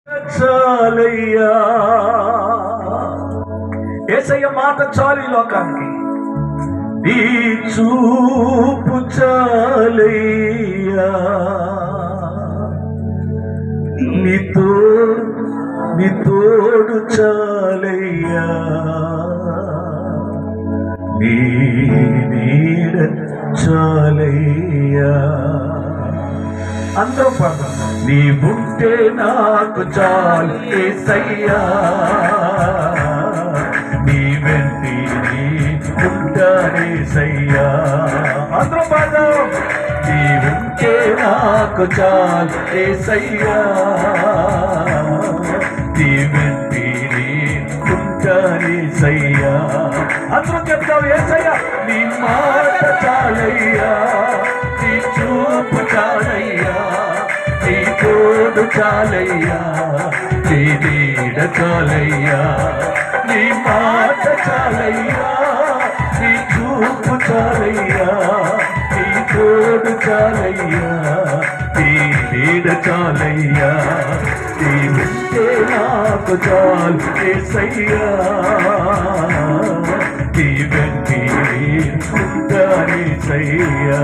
చాలయ్యా, యేసయ్య మాట చాలు ఈ లోకానికి. నీ చూపు చాలయ్యా, నీ తోడు చాలయ్యా, నీ నీడ చాలయ్యా. అందరూ పాడదాం. నీ ఉంటే నాకు చాలు యేసయ్యా, నీ వెంటి ఉంటానేసయ్యా. అందరూ పాడదాం. నీ ఉంటే నాకు చాలు యేసయ్యా, నీ వెంటి ఉంటానేసయ్యా. అందరూ చెప్తావు యేసయ్యా, నీ మాట చాలయ్యా, నీ చూపు చాలయ్యా, నీ తోడు చాలయ్యా, నీ నీడ చాలయ్యా. నీ మాట చాలయ్యా, నీ చూపు చాలయ్యా, నీ తోడు చాలయ్యా, నీ నీడ చాలయ్యా. నీ ఉంటే నాకు చాలు యేసయ్యా, నీ వెంటి ఉంటానేసయ్యా.